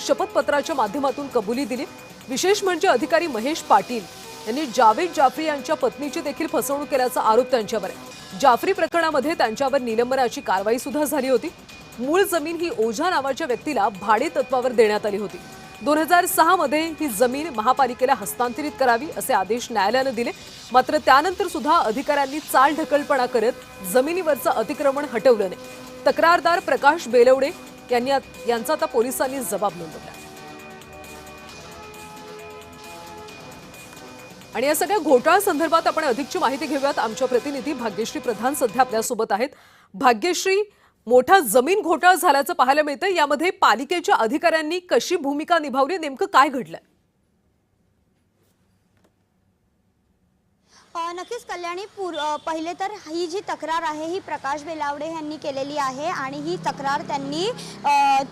शपथपत्राच्या माध्यमातून कबुली दिली। विशेष म्हणजे अधिकारी महेश पाटील यांनी जावेद जाफरी यांच्या पत्नीची देखील फसवणूक केल्याचा आरोप त्यांच्यावर आहे। जाफरी प्रकरणामध्ये त्यांच्यावर निलंबनाची कारवाई सुद्धा झाली होती। मूळ जमीन ही ओझा नावाच्या व्यक्तीला भाडे तत्वावर देण्यात आली होती। 2006 मध्ये ही जमीन महापालिकेला हस्तांतरित करावी असे आदेश न्यायालयाने दिले। मात्र त्यानंतर सुद्धा अधिकाऱ्यांनी चालढकलपणा करत जमिनीवरचं अतिक्रमण हटवलं नाही। तक्रारदार प्रकाश बेलवडे यांचा आता पोलिसांनी जबाब नोंदवला। आणि या सगळ्या घोटाळा संदर्भात आपण अधिकची माहिती घेऊयात। आमच्या प्रतिनिधी भाग्यश्री प्रधान सध्या आपल्या सोबत आहेत। भाग्यश्री, मोठा जमीन घोटाळा झाल्याचं पाहायला मिळतं। यामध्ये पालिकेच्या अधिकाऱ्यांनी कशी भूमिका निभावली, नेमकं काय घडलं? नक्कीच कल्याणी, पहिले तर ही जी तक्रार आहे ही प्रकाश बेलावडे यांनी केलेली आहे आणि ही तक्रार त्यांनी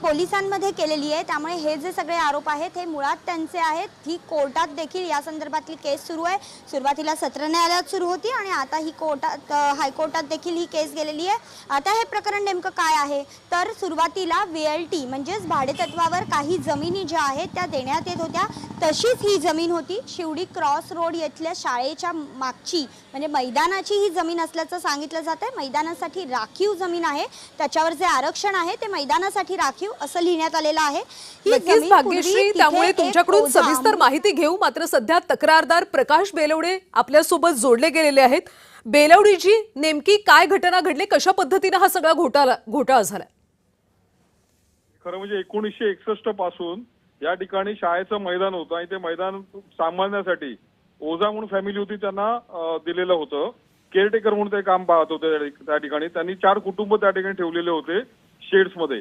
पोलिसांमध्ये केलेली आहे। त्यामुळे हे जे सगळे आरोप आहेत हे मुळात त्यांचे आहेत। ही कोर्टात देखील या संदर्भातली केस सुरू आहे। सुरुवातीला सत्र न्यायालयात सुरू होती आणि आता ही कोर्टात, हायकोर्टात देखील ही केस गेलेली आहे। आता हे प्रकरण नेमकं काय आहे तर सुरुवातीला VLT म्हणजेच भाडेतत्वावर काही जमिनी ज्या आहेत त्या देण्यात येत होत्या। तशीच ही जमीन होती। शिवडी क्रॉस रोड येथल्या शाळेच्या मागची म्हणजे मैदानाची ही जमीन असल्याचं सांगितलं जातंय। मैदानासाठी राखीव जमीन आहे, त्याच्यावर जे आरक्षण आहे ते मैदानासाठी राखीव असं लिहिण्यात आलेलं आहे। नक्कीच भाग्यश्री, त्यामुळे तुमच्याकडून सविस्तर माहिती घेऊ। मात्र सध्या तक्रारदार प्रकाश बेलवडे आपल्या सोबत जोडले गेलेले आहेत। बेलवडीजी, नेमकी काय घटना घडली, कशा पद्धतीने हा सगळा घोटाळा झाला? खरं म्हणजे 1961 पासून या ठिकाणी शाळेचं मैदान होतं आणि ते मैदान सांभाळण्यासाठी ओझा म्हणून फॅमिली होती, त्यांना दिलेलं होतं। केअरटेकर म्हणून ते काम पाहत होते त्या ठिकाणी। त्यांनी 4 कुटुंब त्या ठिकाणी ठेवलेले होते शेड्स मध्ये।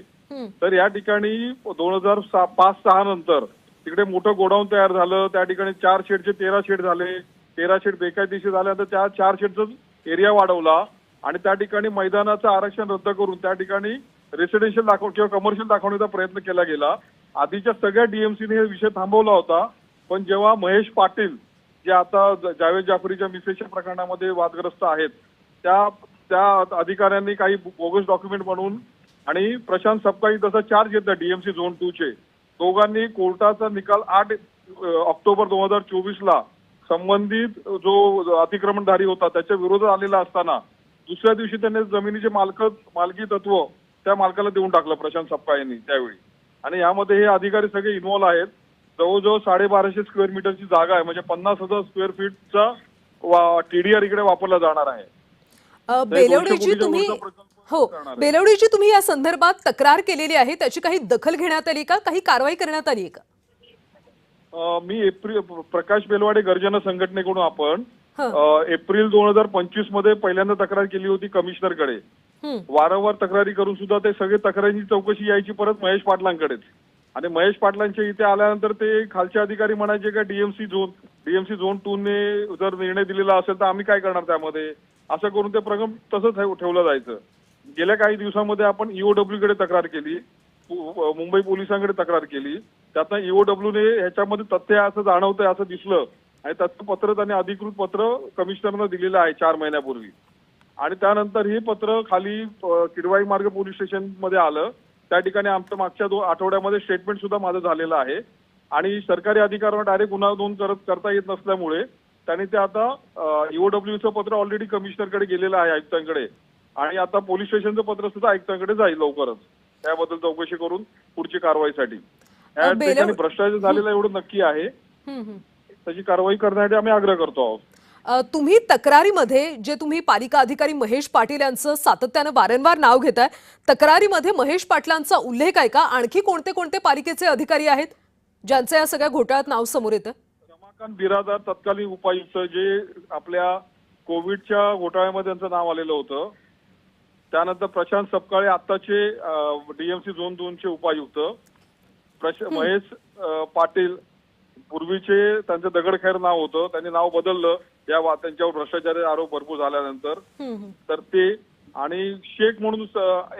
तर या ठिकाणी 2005-06 नंतर तिकडे मोठं गोडाऊन तयार झालं। त्या ठिकाणी 4 शेडचे 13 शेड झाले। 13 शेड बेकायदेशीर झाल्यानंतर त्या 4 शेडचा एरिया वाढवला आणि त्या ठिकाणी मैदानाचं आरक्षण रद्द करून त्या ठिकाणी रेसिडेन्शियल किंवा कमर्शियल दाखवण्याचा प्रयत्न केला गेला। आधीच्या सगळ्या DMCने हे विषय थांबवला होता, पण जेव्हा महेश पाटील जे आता जावेद जाफरीच्या मिसेसच्या प्रकरणामध्ये वादग्रस्त आहेत, त्या अधिकाऱ्यांनी काही बोगस डॉक्युमेंट बनवून आणि प्रशांत सपकाळी तसा चार्ज घेतला DMC झोन 2 चे। दोघांनी कोर्टाचा निकाल 8 ऑक्टोबर 2024 संबंधित जो अतिक्रमणधारी होता त्याच्या विरोधात आलेला असताना दुसऱ्या दिवशी त्यांनी जमिनीचे मालकी तत्व त्या मालकाला देऊन टाकलं प्रशांत सपकाळ यांनी त्यावेळी। आणि यामध्ये हे अधिकारी सगळे इन्व्हॉल्व आहेत। जवळजवळ 1250 स्क्वेअर मीटरची जागा आहे, म्हणजे 50,000 स्क्वेअर फीटचा TDR इकडे वापरला जाणार आहे। बेलवडीजी तुम्ही या संदर्भात तक्रार केलेली आहे, त्याची काही दखल घेण्यात आली का, काही कारवाई करण्यात आली का? मी प्रकाश बेलवाडे गर्जना संघटनेकडून आपण एप्रिल 2025 मध्ये पहिल्यांदा तक्रार केली होती कमिशनरकडे। वारंवार तक्रारी करून सुद्धा ते सगळे तक्रारींची चौकशी यायची परत महेश पाटलांकडेच। आणि महेश पाटलांच्या इथे आल्यानंतर ते खालचे अधिकारी म्हणायचे का DMC झोन 2 ने जर निर्णय दिलेला असेल तर आम्ही काय करणार त्यामध्ये, असं करून ते प्रकरण तसंच ठेवलं जायचं। गेल्या काही दिवसांमध्ये आपण EOW कडे तक्रार केली, मुंबई पोलिसांकडे तक्रार केली। त्यातनं EOW ने ह्याच्यामध्ये तथ्य असं जाणवतंय असं दिसलं आणि त्याचं पत्र त्यांनी अधिकृत पत्र कमिशनरनं दिलेलं आहे 4 महिन्यापूर्वी। आणि त्यानंतर हे पत्र खाली किडवाई मार्ग पोलीस स्टेशन मध्ये आलं। त्या ठिकाणी आमच्या मागच्या 2 आठवड्यामध्ये स्टेटमेंट सुद्धा माझं झालेलं आहे आणि सरकारी अधिकाऱ्यांना डायरेक्ट गुन्हा नोंद करता येत नसल्यामुळे त्यांनी ते आता EOWचं पत्र ऑलरेडी कमिशनरकडे गेलेलं आहे, आयुक्तांकडे। आणि आता पोलीस स्टेशनचं पत्र सुद्धा आयुक्तांकडे जाईल लवकरच, त्याबद्दल चौकशी करून पुढची कारवाईसाठी। या ठिकाणी भ्रष्टाचार झालेला एवढं नक्की आहे, त्याची कारवाई करण्यासाठी आम्ही आग्रह करतो आहोत। तुम्ही तक्रारीमध्ये जे तुम्ही पालिका अधिकारी महेश पाटील यांचं सातत्यानं वारंवार नाव घेताय, तक्रारीमध्ये महेश पाटलांचा उल्लेख आहे का? आणखी कोणते कोणते पालिकेचे अधिकारी आहेत ज्यांचं या सगळ्या घोटाळ्यात नाव समोर येतं? रमाकांत बिरादार तत्कालीन उपायुक्त, जे आपल्या कोविडच्या घोटाळ्यामध्ये त्यांचं नाव आलेलं होतं। त्यानंतर प्रशांत सपकाळे, आत्ताचे DMC झोन 2 चे उपायुक्त। महेश पाटील, पूर्वीचे त्यांचं दगडखैर नाव होतं, त्यांनी नाव बदललं या त्यांच्यावर भ्रष्टाचाराचे आरोप भरपूर झाल्यानंतर। तर ते आणि शेख म्हणून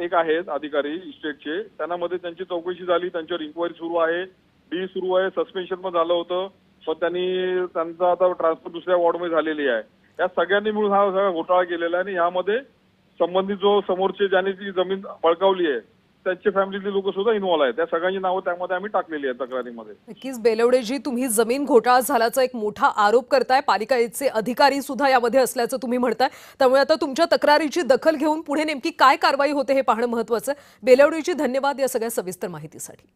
एक आहेत अधिकारी इस्टेटचे, त्यांना मध्ये त्यांची चौकशी झाली, त्यांच्यावर इन्क्वायरी सुरू आहे, डी सुरू आहे, सस्पेन्शन पण झालं होतं, पण त्यांचा आता ट्रान्सफर दुसऱ्या वॉर्डमध्ये झालेली आहे। या सगळ्यांनी मिळून हा सगळा घोटाळा केलेला आहे आणि यामध्ये संबंधित जो समोरचे ज्यांनी ती जमीन बळकावली आहे त्यांच्या फॅमिलीतली लोक सुद्धा इन्व्हॉल्व आहेत. त्या सगळ्यांची नावं त्यामध्ये आम्ही टाकलेली आहेत तक्रारीमध्ये. नक्कीच बेलवडेजी, तुम्ही जमीन घोटाळा झाल्याचा एक मोठा आरोप करताय. पालिकेचे अधिकारी सुद्धा यामध्ये असल्याचं तुम्ही म्हणताय. त्यामुळे आता तुमच्या तक्रारीची दखल घेऊन पुढे नेमकी काय कारवाई होते हे पाहणं महत्त्वाचं आहे. बेलवडेजी, धन्यवाद या सगळ्या सविस्तर माहितीसाठी.